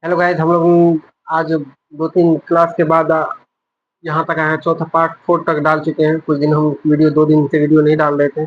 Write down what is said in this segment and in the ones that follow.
Hello guys, हम लोग आज 2-3 क्लास के बाद यहाँ तक आए हैं। चौथा पार्ट 4 तक डाल चुके हैं। कुछ दिन हम वीडियो 2 दिन से वीडियो नहीं डाल रहे थे।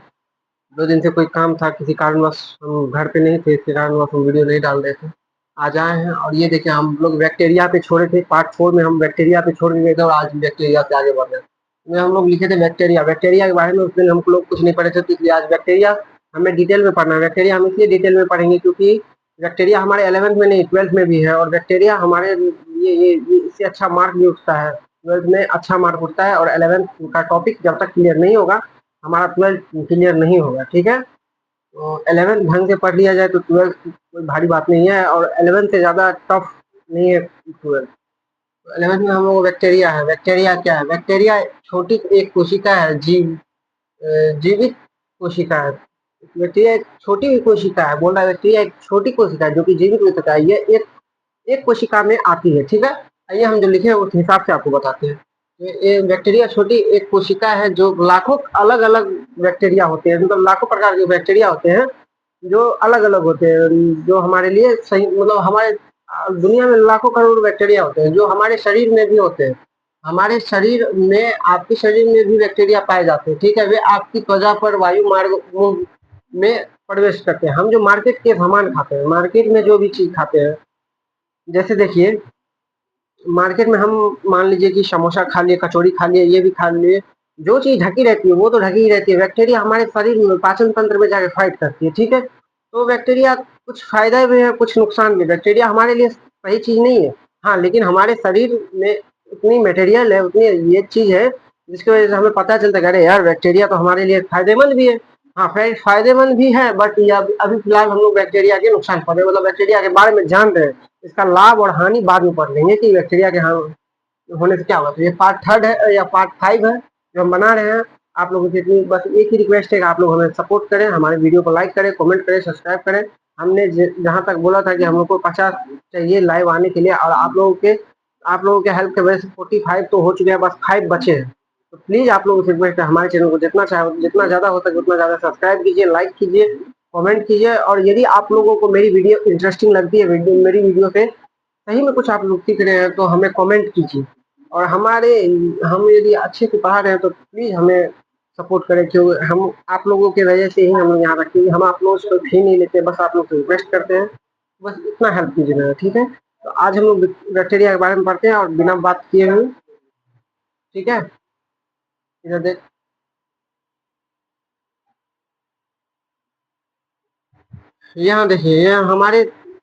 2 दिन से कोई काम था, किसी कारणवश हम घर पे नहीं थे, इसके कारणवश हम वीडियो नहीं डाल रहे थे। आज आए हैं और ये देखिए, हम लोग बैक्टीरिया पे छोड़े थे। पार्ट 4 में हम बैक्टीरिया पे छोड़ के गए थे और आज बैक्टीरिया से आगे बढ़ रहे हैं। इसमें हम लोग लिखे थे बैक्टीरिया बैक्टीरिया के बारे में। उस दिन हम लोग कुछ नहीं पढ़े थे, तो इसलिए आज बैक्टीरिया हमें डिटेल में पढ़ना है। बैक्टीरिया हम इसलिए डिटेल में पढ़ेंगे क्योंकि बैक्टीरिया हमारे 11th में नहीं 12th में भी है, और बैक्टीरिया हमारे ये इससे अच्छा मार्क भी उठता है। 12th में अच्छा मार्क उठता है और 11th का टॉपिक जब तक क्लियर नहीं होगा, हमारा 12th क्लियर नहीं होगा। ठीक है, तो 11th ढंग से पढ़ लिया जाए तो 12th कोई भारी बात नहीं है, और 11th से ज़्यादा टफ नहीं है 12th। 11th में हम लोग बैक्टीरिया है। बैक्टीरिया क्या है? बैक्टीरिया छोटी एक कोशिका है, जीवित कोशिका है। बैक्टीरिया एक छोटी हुई कोशिका है। बोल रहा है बैक्टीरिया एक छोटी कोशिका है जो कि जीवित हो सकता है। ये एक कोशिका में आती है। ठीक है, आइए हम जो लिखे हैं उस हिसाब से आपको बताते हैं। ये बैक्टीरिया छोटी एक कोशिका है जो लाखों अलग अलग बैक्टीरिया होते हैं, मतलब लाखों प्रकार के बैक्टीरिया होते हैं जो अलग अलग होते हैं, जो हमारे लिए सही, मतलब हमारे दुनिया में लाखों करोड़ बैक्टीरिया होते हैं जो हमारे शरीर में भी होते हैं। हमारे शरीर में, आपके शरीर में भी बैक्टीरिया पाए जाते हैं। ठीक है, वे आपकी त्वचा पर, वायु मार्ग में प्रवेश करते हैं। हम जो मार्केट के सामान खाते हैं, मार्केट में जो भी चीज खाते हैं, जैसे देखिए मार्केट में हम मान लीजिए कि समोसा खा लिए, कचौड़ी खा लिए, ये भी खा लिए, जो चीज ढकी रहती है वो तो ढकी ही रहती है। बैक्टीरिया हमारे शरीर में पाचन तंत्र में जाके फाइट करती है। ठीक है, तो बैक्टीरिया कुछ फायदा भी है, कुछ नुकसान भी। बैक्टीरिया हमारे लिए सही चीज नहीं है, हाँ, लेकिन हमारे शरीर में उतनी मटेरियल है, उतनी ये चीज है जिसकी वजह से हमें पता चलता है अरे यार, बैक्टीरिया तो हमारे लिए फायदेमंद भी है। हाँ, फायदेमंद भी है, बट ये अभी फिलहाल हम लोग बैक्टीरिया के नुकसान पढ़ रहे हैं, मतलब बैक्टीरिया के बारे में जान रहे हैं। इसका लाभ और हानि बाद में पढ़ लेंगे कि बैक्टीरिया के होने से क्या होगा। तो ये पार्ट 3 है या पार्ट 5 है जो हम बना रहे हैं। आप लोगों से इतनी बस एक ही रिक्वेस्ट है कि आप लोग हमें सपोर्ट करें, हमारे वीडियो को लाइक करें, कमेंट करें, सब्सक्राइब करें। हमने जहाँ तक बोला था कि हम लोग को 50 चाहिए लाइव आने के लिए, और आप लोगों के हेल्प की वजह से 45 तो हो चुके हैं, बस 5 बचे हैं। तो प्लीज आप लोगों से रिक्वेस्ट है, हमारे चैनल को जितना चाहे जितना ज्यादा हो सके उतना ज्यादा सब्सक्राइब कीजिए, लाइक कीजिए, कमेंट कीजिए। और यदि आप लोगों को मेरी वीडियो इंटरेस्टिंग लगती है, मेरी वीडियो पे सही में कुछ आप लोग सीख रहे हैं, तो हमें कमेंट कीजिए। और हम यदि अच्छे से पढ़ा रहे हैं तो प्लीज हमें सपोर्ट करें, क्योंकि हम आप लोगों की वजह से ही हम लोग यहाँ रखते हैं। हम आप लोगों से कोई फी नहीं लेते, बस आप लोग से रिक्वेस्ट करते हैं, बस इतना हेल्प कीजिए मेरा। ठीक है, तो आज हम लोग बैक्टीरिया के बारे में पढ़ते हैं और बिना बात किए हुए। ठीक है, इधर देख, यहाँ देखिए, ये हमारे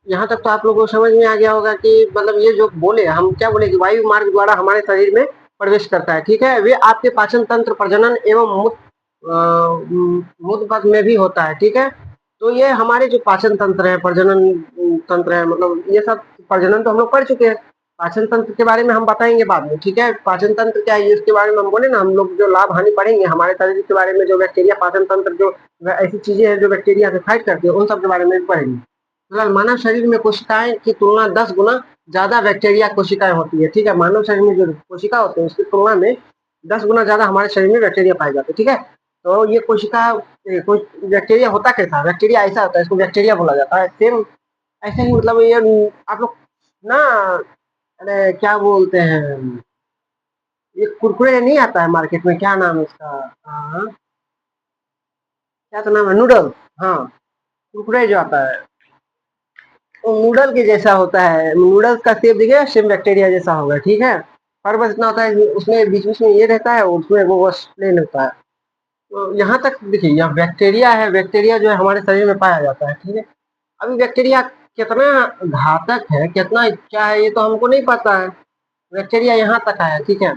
यहाँ तक तो आप लोगों को समझ में आ गया होगा कि मतलब ये जो बोले, हम क्या बोले कि वायु मार्ग द्वारा हमारे शरीर में प्रवेश करता है। ठीक है, वे आपके पाचन तंत्र, प्रजनन एवं मूत्र पथ में भी होता है। ठीक है, तो ये हमारे जो पाचन तंत्र है, प्रजनन तंत्र है, मतलब ये सब प्रजनन तो हम लोग पढ़ चुके हैं। पाचन तंत्र के बारे में हम बताएंगे बाद में। ठीक है, पाचन तंत्र क्या है इसके बारे में हम बोले ना, हम लोग जो लाभ हानि पढ़ेंगे हमारे शरीर के बारे में, जो बैक्टीरिया, पाचन तंत्र, जो ऐसी चीजें हैं जो बैक्टीरिया से फाइट करती है, उन सब के बारे में पढ़ेंगे। फिलहाल मानव शरीर में कोशिकाएं की तुलना 10 गुना ज्यादा बैक्टीरिया कोशिकाएं होती है। ठीक है, मानव शरीर में जो कोशिका होते हैं उसकी तुलना में 10 गुना ज्यादा हमारे शरीर में बैक्टीरिया पाए जाते हैं। ठीक है, तो ये कोशिका, बैक्टीरिया होता कैसा? बैक्टीरिया ऐसा होता है, इसको बैक्टीरिया बोला जाता है। सेम ऐसे ही, मतलब ये आप लोग ना, अरे क्या बोलते हैं, ये कुरकुरे नहीं आता है मार्केट में, क्या नाम है उसका? हाँ, क्या तो नाम है, नूडल। हाँ, कुरकुरे जो आता है वो नूडल के जैसा होता है। नूडल्स का शेप दिखेगा, सेम बैक्टीरिया जैसा होगा। ठीक है, पर बस इतना होता है कि उसमें बीच बीच में ये रहता है, उसमें वो बस प्लेन होता है। तो यहाँ तक देखिए, यहाँ बैक्टीरिया है। बैक्टीरिया जो है हमारे शरीर में पाया जाता है। ठीक है, अभी बैक्टीरिया कितना घातक है, कितना क्या है, ये तो हमको नहीं पता है। बैक्टीरिया यहाँ तक आया। ठीक है,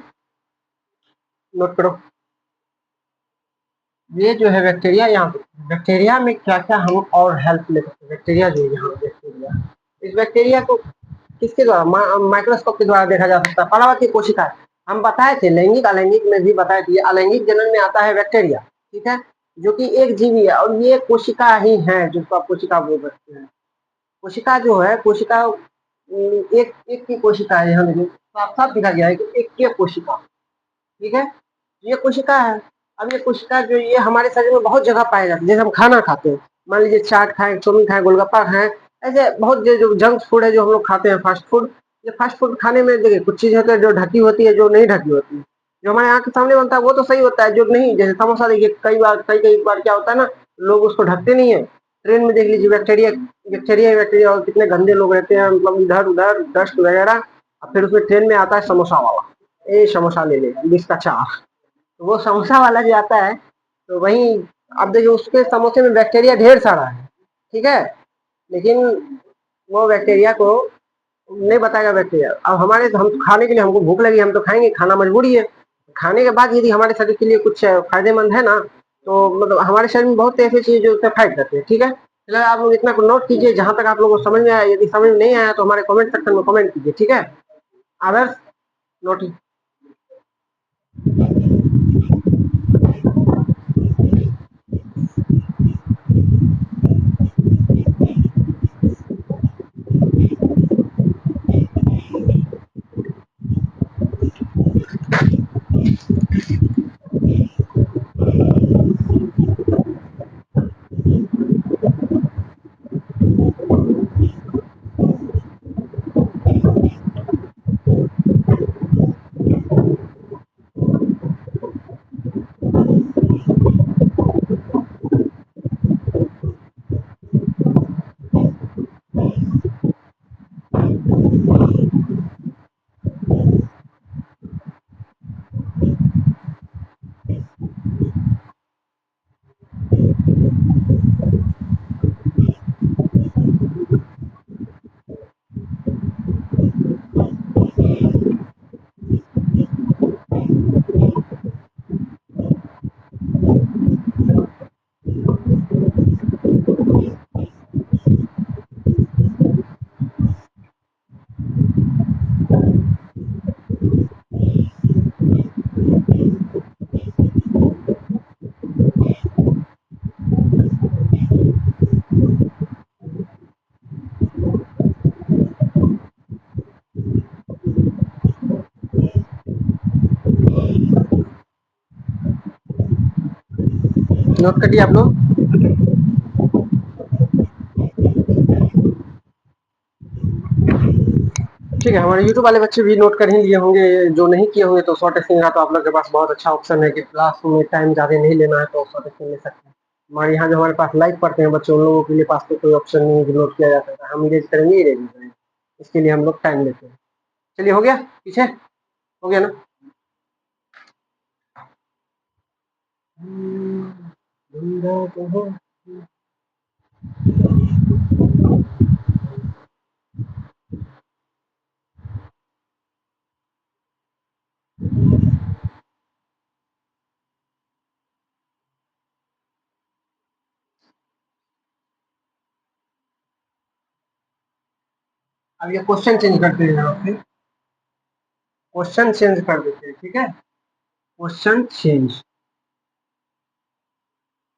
नोट करो, ये जो है बैक्टीरिया, यहाँ बैक्टीरिया में क्या क्या हम और हेल्प ले सकते हैं। बैक्टीरिया जो है यहाँ, बैक्टीरिया, इस बैक्टीरिया को किसके द्वारा, माइक्रोस्कोप के द्वारा देखा जा सकता है। परावर्ती कोशिका, हम बताए थे लैंगिक अलैंगिक में भी बताए थे, अलैंगिक जनन में आता है बैक्टीरिया। ठीक है, जो कि एक जीवी है, और ये कोशिका ही है जिसको आप कोशिका बोल सकते हैं। कोशिका जो है, कोशिका एक एक की कोशिका है। यहाँ देखिए साफ साफ दिखा गया है कि एक की कोशिका। ठीक है, ये कोशिका है। अब ये कोशिका जो, ये हमारे शरीर में बहुत जगह पाए जाते हैं। जैसे हम खाना खाते हैं, मान लीजिए चाट खाएं, चाउमीन खाएं, गोलगप्पा खाएं, ऐसे बहुत जो जंक फूड है जो हम लोग खाते हैं, फास्ट फूड, ये फास्ट फूड खाने में देखिए कुछ चीज़ होती है जो ढकी होती है, जो नहीं ढकी होती है। जो हमारे आँख के सामने बनता है वो तो सही होता है, जो नहीं, जैसे समोसा देखिए कई बार क्या होता है ना, लोग उसको ढकते नहीं है। ट्रेन में देख लीजिए बैक्टीरिया बैक्टीरिया बैक्टीरिया और कितने गंदे लोग रहते हैं, मतलब इधर-उधर डस्ट वगैरह, और फिर उसमें ट्रेन में आता है समोसा वाला, "ए समोसा ले ले, 20 का 4।" तो वो समोसा वाला जो आता है, तो वही अब देखिए उसके समोसे में बैक्टीरिया ढेर सारा है, ठीक है? लेकिन वो बैक्टीरिया को नहीं बताएगा बैक्टीरिया। अब हमारे हम खाने के लिए हमको भूख लगी, हम तो खाएँगे, खाना मजबूरी है। खाने के बाद यदि हमारे शरीर के लिए कुछ फ़ायदेमंद है ना, तो मतलब हमारे शरीर में बहुत ऐसी चीज़ जो फाइट करती है, ठीक है? फिलहाल आप लोग इतना नोट कीजिए, जहाँ तक आप लोगों को समझ में आया, यदि समझ में नहीं आया तो हमारे कमेंट सेक्शन में कमेंट कीजिए, ठीक है? आदर्श नोट नोट करिए आप लोग। ठीक है, हमारे यूट्यूब वाले बच्चे भी नोट कर ही लिए होंगे, जो नहीं किए होंगे तो शॉर्ट टेस्टिंग का तो आप लोग के पास बहुत अच्छा ऑप्शन है कि क्लास में टाइम ज़्यादा नहीं लेना है तो शॉर्ट टेस्टिंग ले सकते हैं। हमारे यहाँ जो हमारे पास लाइव पढ़ते हैं बच्चे, उन लोगों के लिए पास तो कोई ऑप्शन नहीं है कि नोट किया जा सकता है, हम इरेज करेंगे, इरेज करेंगे, इसके लिए हम लोग टाइम लेते हैं। चलिए हो गया पीछे, हो गया ना? अब ये क्वेश्चन चेंज करते हैं यहाँ पे, क्वेश्चन चेंज कर देते हैं, ठीक है? Question change.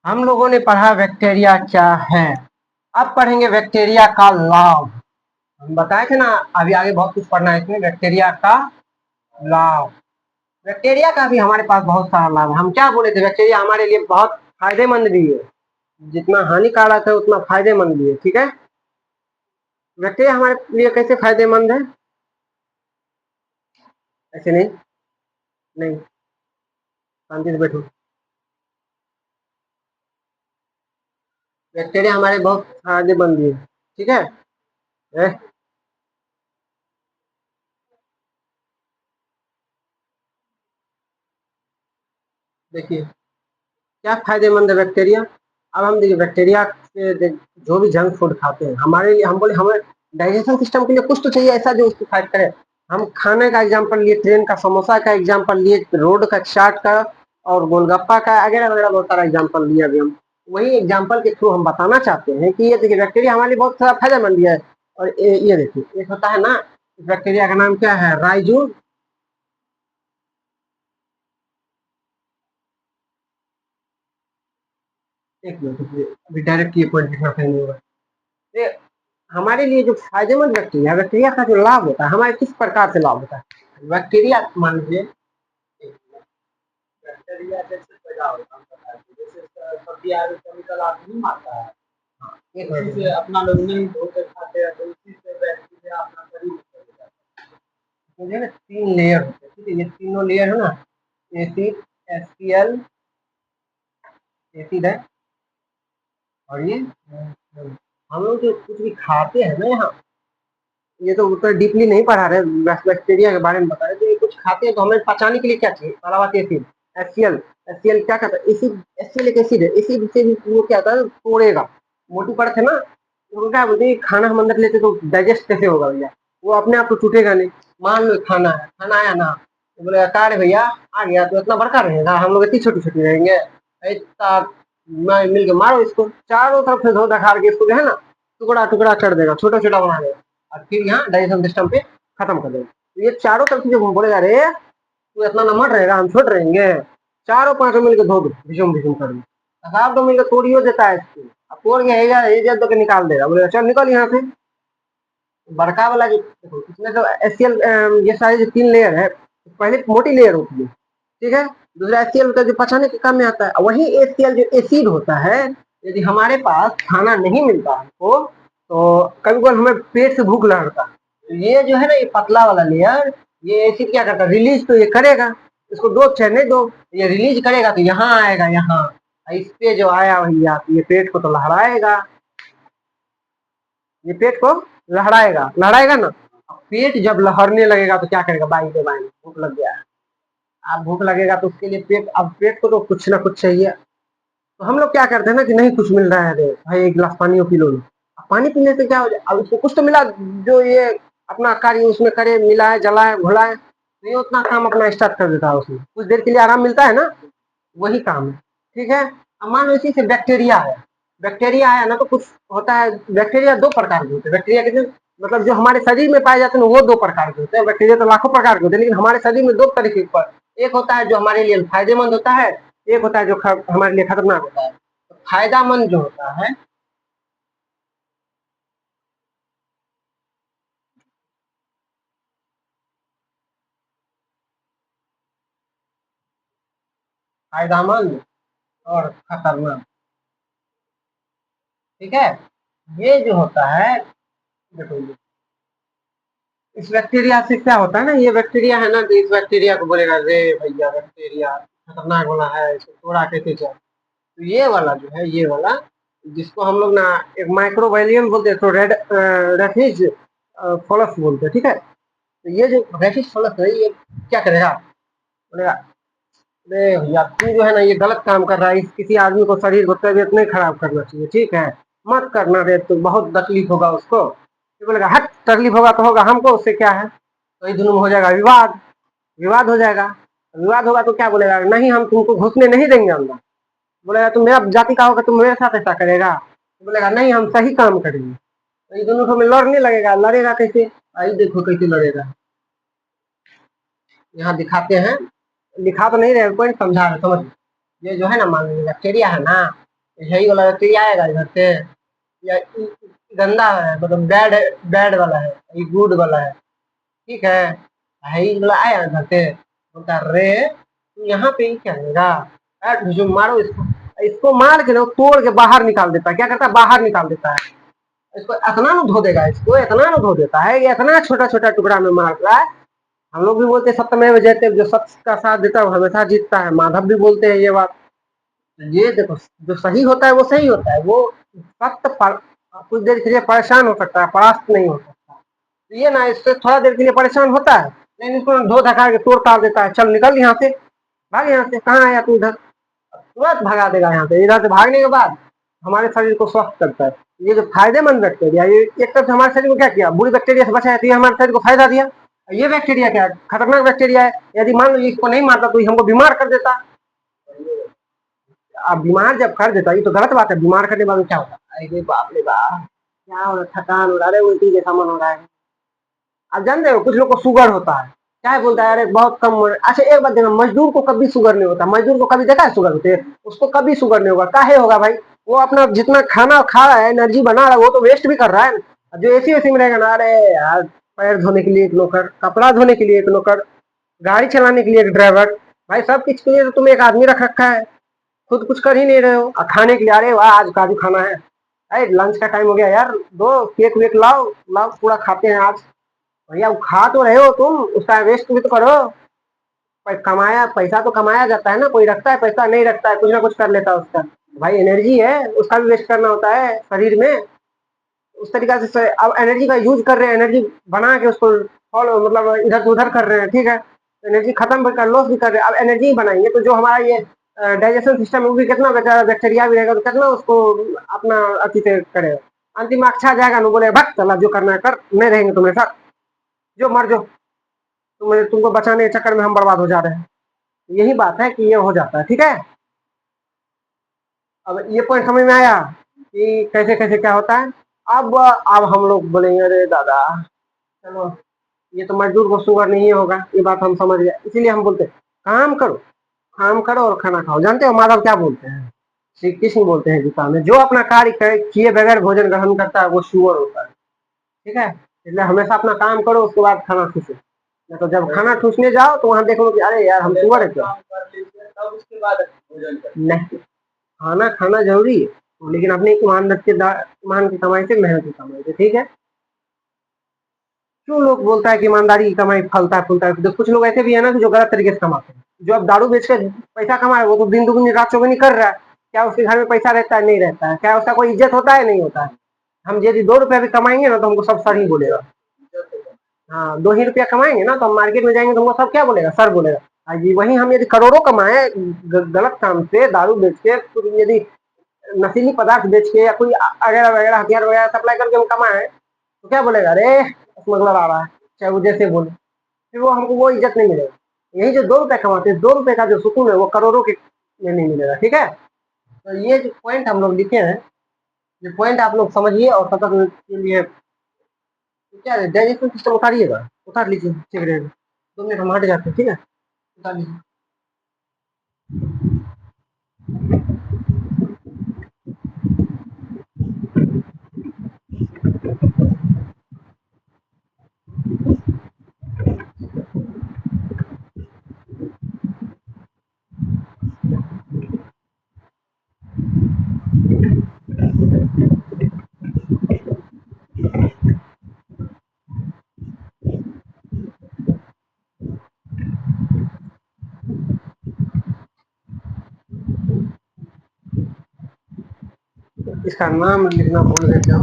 हम लोगों ने पढ़ा बैक्टीरिया क्या है, अब पढ़ेंगे बैक्टीरिया का लाभ। हम बताए थे ना, अभी आगे बहुत कुछ पढ़ना है इसमें, बैक्टीरिया का लाभ। बैक्टीरिया का भी हमारे पास बहुत सारा लाभ है। हम क्या बोले थे, बैक्टीरिया हमारे लिए बहुत फायदेमंद भी है, जितना हानिकारक है उतना फायदेमंद भी है, ठीक है? बैक्टीरिया हमारे लिए कैसे फायदेमंद है? ऐसे नहीं, नहीं, शांति से बैठो। बैक्टीरिया हमारे बहुत फायदेमंद भी है, ठीक है? ए, देखिए क्या फायदेमंद है बैक्टीरिया। अब हम देखिए बैक्टीरिया से जो भी जंक फूड खाते हैं, हमारे लिए, हम बोले हमें डाइजेशन सिस्टम के लिए कुछ तो चाहिए ऐसा जो उसको फाइट करे। हम खाने का एग्जांपल लिए, ट्रेन का समोसा का एग्जांपल लिए, रोड का चाट का और गोलगप्पा का वगैरह वगैरह बहुत सारा एग्जांपल लिया अभी हम। वही एग्जांपल के थ्रू हम बताना चाहते हैं कि ये देखिए बैक्टीरिया हमारे लिए बहुत सारा फायदेमंद है। और ये देखिए एक होता है ना, बैक्टीरिया का नाम क्या है, राइजो। एक मिनट रुकिए, अभी डायरेक्ट ये पॉइंट लिखना सही नहीं होगा। ये हमारे लिए जो फायदेमंद बैक्टीरिया, बैक्टीरिया का जो लाभ होता है, हमारे किस प्रकार से लाभ होता है? बैक्टीरिया मान लीजिए, बैक्टीरिया जैसे पैदा होता है, जैसे सब्जी आलू केमिकल आदमी नहीं मारता है, एक मिनट से अपना लोग नहीं धो के खाते हैं, तो इसी से बैक्टीरिया अपना शरीर में चले जाता है। मुझे ना 3 लेयर होते हैं, ठीक है? ये तीनों लेयर है ना, एसिड, एचसीएल, एसिड है, और ये हम लोग जो कुछ भी खाते हैं ना यहाँ, ये तो उतना डीपली नहीं पढ़ा रहे, बस बैक्टीरिया के बारे में बता रहे। तो ये कुछ खाते हैं तो हमें पचाने के लिए क्या चाहिए? पहला बात एसिड, एचसीएल। एचसीएल क्या करता है? एसिड, एचसीएल एक एसिड है, एसिड से भी वो क्या होता है, तोड़ेगा। मोटी परत है ना, तो क्या बोलते हैं, खाना हम अंदर लेते तो डाइजेस्ट कैसे होगा भैया? वो अपने आप तो टूटेगा नहीं। मान लो खाना है, खाना आया ना, तो बोलेगा का रे भैया आ गया, तो इतना बड़का रहेगा, हम लोग इतनी छोटी छोटी रहेंगे। इतना मिल के मारो इसको, चारों तरफ से धो धखाड़ के इसको जो है ना, टुकड़ा टुकड़ा कर देगा, छोटा छोटा बना देगा, और फिर यहाँ डाइजेशन सिस्टम पे खत्म कर देगा। तो ये चारों तरफ से जो बोलेगा रे तू इतना नमट रहेगा, हम छोट रहेंगे, चारों पांचों मिलकर धो दो, भीषम भीषम कर दो, साहब तो मिलकर तोड़ियो देता है इसको, अब तोड़ के है तो निकाल देगा, बोलेगा चल निकल यहाँ से। बड़का वाला जो देखो, इसमें तो एससीएल, ये सारे जो 3 लेयर है, पहले मोटी लेयर होती है, ठीक है? दूसरा एचसीएल का जो पचाने के काम में आता है। वही एचसीएल जो एसिड होता है, यदि हमारे पास खाना नहीं मिलता हमको, तो कभी कभी हमें पेट से भूख लगता है, तो ये जो है ना, ये पतला वाला लेयर, ये एसिड क्या करता है, रिलीज तो ये करेगा, इसको दो चाहे नहीं दो, ये रिलीज करेगा तो यहाँ आएगा, यहाँ इस पे जो आया भैया, तो ये पेट को तो लहराएगा, ये पेट को लहराएगा, लहराएगा ना। पेट जब लहरने लगेगा तो क्या करेगा, बाई के बाई भूख लग गया, आप भूख लगेगा तो उसके लिए पेट, अब पेट को तो कुछ ना कुछ चाहिए। तो हम लोग क्या करते हैं ना कि नहीं कुछ मिल रहा है, रे भाई एक गिलास पानी पी लो। पानी पीने से क्या हो जाए, अब उसको कुछ तो मिला, जो ये अपना कार्य उसमें करे, मिलाए जलाए घुलाए, तो ये उतना काम अपना स्टार्ट कर देता है, उसमें कुछ देर के लिए आराम मिलता है ना, वही काम है, ठीक है? अब मान लो इसी से बैक्टीरिया है, बैक्टीरिया आया ना, तो कुछ होता है। बैक्टीरिया 2 प्रकार के होते हैं, बैक्टीरिया के मतलब जो हमारे शरीर में पाए जाते हैं वो 2 प्रकार के होते हैं। बैक्टीरिया तो लाखों प्रकार के होते हैं, लेकिन हमारे शरीर में 2 तरीके पर, एक होता है जो हमारे लिए फायदेमंद होता है, एक होता है जो हमारे लिए खतरनाक होता है। तो फायदेमंद जो होता है, फायदेमंद और खतरनाक, ठीक है? ये जो होता है, देखो इस बैक्टीरिया से क्या होता है ना, ये बैक्टीरिया है ना, तो इस बैक्टीरिया को बोलेगा रे भैया बैक्टीरिया खतरनाक वाला है, इसको थोड़ा कैसे जाए। तो ये वाला जो है, ये वाला जिसको हम लोग ना एक माइक्रोबाइलियम बोलते हैं, तो रेफिज फॉलस बोलते हैं, ठीक है? तो ये जो रेफिज फॉलस है, ये क्या करेगा, बोलेगा अरे भैया तू जो है ना, ये गलत काम कर रहा है, इस किसी आदमी को शरीर को तबियत नहीं खराब करना चाहिए, ठीक है? मत करना रे, तो बहुत तकलीफ होगा उसको। तो बोलेगा हट, तकलीफ होगा तो होगा, हमको उससे क्या है? तो इस दोनों में हो जाएगा विवाद, विवाद हो जाएगा। विवाद होगा तो क्या बोलेगा, नहीं हम तुमको घुसने नहीं देंगे अंदर। बोलेगा तुम मेरा जाति का होगा, तुम मेरे साथ ऐसा करेगा? तो बोलेगा नहीं हम सही काम करेंगे। तो ये दोनों में लड़ने लगेगा, लड़ेगा कैसे? आई देखो कैसे लड़ेगा, यहाँ दिखाते हैं, लिखा तो नहीं रहे, पॉइंट समझा रहे, समझ। ये जो है ना, मान लीजिए बैक्टीरिया है ना, यही वाला बैक्टीरिया आएगा इधर से, या गंदा है, मतलब बैड, बैड वाला है, ये गुड वाला है, ठीक है? यही वाला आया इधर से, बोलता रे तू यहाँ पे ही क्या करेगा, जो मारो इसको, इसको मार के ना तोड़ के बाहर निकाल देता है, क्या करता है, बाहर निकाल देता है। इसको इतना न धो देगा, इसको इतना न धो देता है, ये इतना छोटा छोटा टुकड़ा में मार रहा है। हम लोग भी बोलते हैं सत्यमेव जयते, जो सत्य का साथ देता है वो हमेशा जीतता है, माधव भी बोलते हैं ये बात। ये देखो, जो सही होता है वो सही होता है, वो सत्य कुछ देर के लिए परेशान हो सकता है, परास्त नहीं हो सकता। तो ये ना इससे थोड़ा देर के लिए परेशान होता है, लेकिन इसको धो धका के तोड़ ताड़ देता है, चल निकल यहाँ से, भाग यहाँ से, कहाँ आया तू इधर, तुरंत भगा देगा यहाँ से। इधर से भागने के बाद हमारे शरीर को स्वस्थ करता है। ये जो फायदेमंद बैक्टीरिया, ये एक तरफ से हमारे शरीर को क्या किया, बुरी बैक्टीरिया से बचाया, तो ये हमारे शरीर को फायदा दिया। ये बैक्टीरिया क्या है, खतरनाक बैक्टीरिया है, यदि मान लो इसको नहीं मारता तो ये हमको बीमार कर देता। अब बीमार जब कर देता, ये तो गलत बात है, बीमार करने के बाद क्या होता है, अरे बाप रे बाप, क्या हो रहा है, थकान हो रहा है, उल्टी जैसा मन हो रहा है। आप जानते हो कुछ लोग को शुगर होता है, क्या बोलता है, अरे बहुत कम। अच्छा एक बात देखना, मजदूर को कभी शुगर नहीं होता, मजदूर को कभी देखा है शुगर होते, उसको कभी शुगर नहीं होगा, काहे होगा भाई, वो अपना जितना खाना खा रहा है, एनर्जी बना रहा है, वो तो वेस्ट भी कर रहा है। जो एसी वेसी में रहेगा ना, अरे यार पैर धोने के लिए एक नौकर, कपड़ा धोने के लिए एक नौकर, गाड़ी चलाने के लिए एक ड्राइवर, भाई सब कुछ के लिए तो तुम एक आदमी रख रखा है, खुद कुछ कर ही नहीं रहे हो। खाने के लिए अरे वाह आज काजू खाना है, अरे लंच का टाइम हो गया यार, दो केक वेक लाओ, लाओ पूरा खाते हैं आज। भैया वो खा तो रहे हो तुम, उसका वेस्ट भी तो करो। कमाया पैसा तो कमाया जाता है ना, कोई रखता है पैसा, नहीं रखता है, कुछ ना कुछ कर लेता है उसका। भाई एनर्जी है, उसका भी वेस्ट करना होता है शरीर में। उस तरीका से अब एनर्जी का यूज कर रहे हैं, एनर्जी बना के उसको फॉलो मतलब इधर से उधर कर रहे हैं, ठीक है। एनर्जी खत्म भी कर, लॉस भी कर रहे हैं, अब एनर्जी ही बनाएंगे तो जो हमारा ये डाइजेशन सिस्टम है वो भी कितना बेचारा बैक्टीरिया भी रहेगा तो कितना उसको अपना अति से करेगा। अंतिम में अच्छा जाएगा ना, बोले भक्त चला जो करना है कर, नहीं रहेंगे तुम्हारे साथ, जो मर जो, तुमको बचाने के चक्कर में हम बर्बाद हो जा रहे हैं। यही बात है कि ये हो जाता है, ठीक है। अब ये पॉइंट समझ में आया कि कैसे कैसे क्या होता है। अब हम लोग बोलेंगे अरे दादा चलो, ये तो मजदूर को शुगर नहीं होगा, ये बात हम समझ गए, इसीलिए हम बोलते हैं काम करो, काम करो और खाना खाओ। जानते हो माधव क्या बोलते हैं? श्री कृष्ण बोलते हैं गीता में, जो अपना कार्य किए बगैर भोजन ग्रहण करता है वो शुअर होता है, ठीक है। इसलिए हमेशा अपना काम करो, उसके बाद खाना ठूसो। नहीं तो जब खाना ठूसने जाओ तो वहां देखो कि अरे यार हम शुअर है क्या। नहीं, खाना खाना जरूरी है, लेकिन अपने ईमान की कमाई से, मेहनत की कमाई से, ठीक है। क्यों लोग बोलता है कि ईमानदारी की कमाई फलता है फूलता है, तो कुछ लोग ऐसे भी है ना कि जो गलत तरीके से कमाते हैं। जो अब दारू बेच के पैसा कमा है वो तो दिन दुगनी रात चौगुनी कर रहा है, क्या उसके घर में पैसा रहता है? नहीं रहता है। क्या उसका कोई इज्जत होता है? नहीं होता है। हम यदि 2 रुपया भी कमाएंगे ना तो हमको सब सर ही बोलेगा। हाँ, 2 ही रुपया कमाएंगे ना तो हम मार्केट में जाएंगे तो हमको सब क्या बोलेगा? सर बोलेगा। जी वही हम यदि करोड़ों कमाए गलत काम से, दारू बेच के, तो यदि नशीली पदार्थ बेच के या कोई वगैरह वगैरह हथियार वगैरह सप्लाई करके हम कमाए तो क्या बोलेगा? अरे स्मगलर आ रहा है, चाहे वो जैसे बोले, फिर वो हमको वो इज्जत नहीं मिलेगा। यही जो 2 रुपए कमाते हैं, 2 रुपए का जो सुकून है वो करोड़ों के में नहीं मिलेगा, ठीक है। तो ये जो पॉइंट हम लोग लिखे हैं, ये पॉइंट आप लोग समझिए और सतत के लिए क्या है, डाइजेशन सिस्टम उतारिएगा, उतार लीजिए, ठीक रहेगा। 2 मिनट हम हट जाते हैं, ठीक है, उतार लीजिए। इसका नाम लिखना भूल गए थे हम।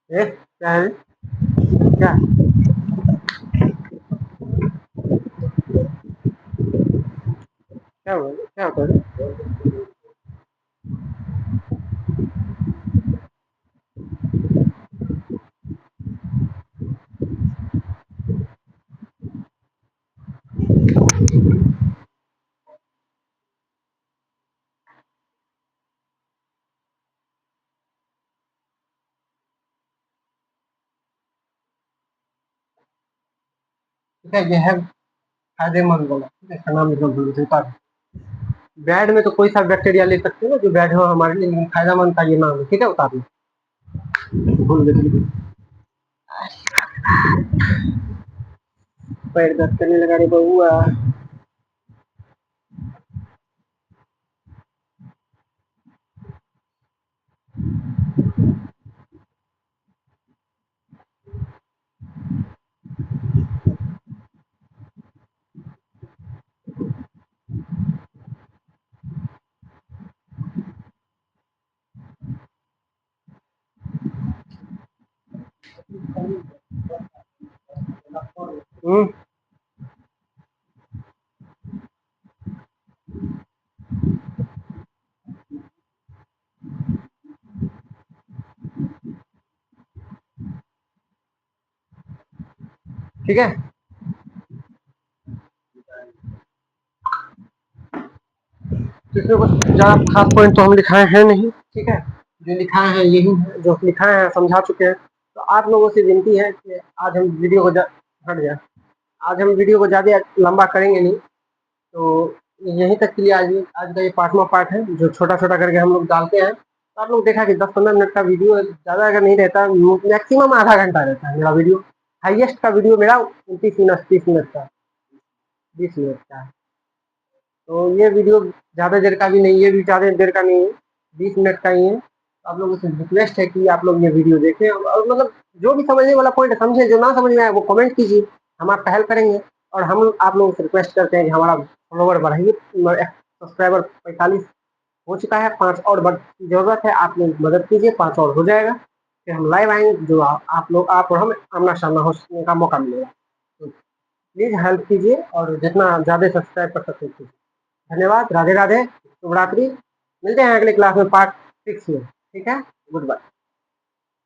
क्या है? क्या क्या हुआ, क्या होता है? ठीक है, ये है फायदेमंद वाला, ठीक है, इसका नाम लिखना भूल गए थे। बैड में तो कोई सा बैक्टीरिया ले सकते हैं ना जो बैड हो हमारे लिए, लेकिन फायदेमंद का ये नाम है, ठीक है, उतार लो, भूल गए। पैर दर्द करने लगा रे बउआ। हम्म, ठीक है। तो इसमें कुछ ज्यादा खास पॉइंट तो हम लिखाए हैं नहीं, ठीक है। जो लिखाए हैं यही है, जो लिखाए हैं समझा चुके हैं। तो आप लोगों से विनती है कि आज हम वीडियो को हट गया, आज हम वीडियो को ज्यादा लंबा करेंगे नहीं। तो यहीं तक के लिए आज आज का ये 5वां पार्ट है जो छोटा छोटा करके हम लोग डालते हैं। तो आप लोग देखा कि 10-15 मिनट का वीडियो ज़्यादा अगर नहीं रहता, मैक्सिमम आधा घंटा रहता है मेरा वीडियो। हाईएस्ट का वीडियो मेरा 29 मिनट 30 मिनट का 20 मिनट का है। तो ये वीडियो ज़्यादा देर का भी नहीं, ये भी ज़्यादा देर का नहीं है, 20 मिनट का ही है। तो आप लोगों से रिक्वेस्ट है कि आप लोग ये वीडियो देखें और मतलब जो भी समझने वाला पॉइंट है समझे, जो ना समझ में आए वो कमेंट कीजिए, हम आपका हेल्प करेंगे। और हम आप लोगों से रिक्वेस्ट करते हैं कि हमारा फॉलोवर बढ़ाइए, सब्सक्राइबर 45 हो चुका है, 5 और की ज़रूरत है, आप लोग मदद कीजिए, 5 और हो जाएगा, फिर हम लाइव आएंगे, जो आप लोग आप और हम आमना सामना होने का मौका मिलेगा। तो प्लीज़ हेल्प कीजिए और जितना ज़्यादा सब्सक्राइब कर सकते कीजिए। धन्यवाद, राधे राधे, शुभ रात्रि। मिलते हैं अगले क्लास में पार्ट 6 में। ठीक है, गुड बाय।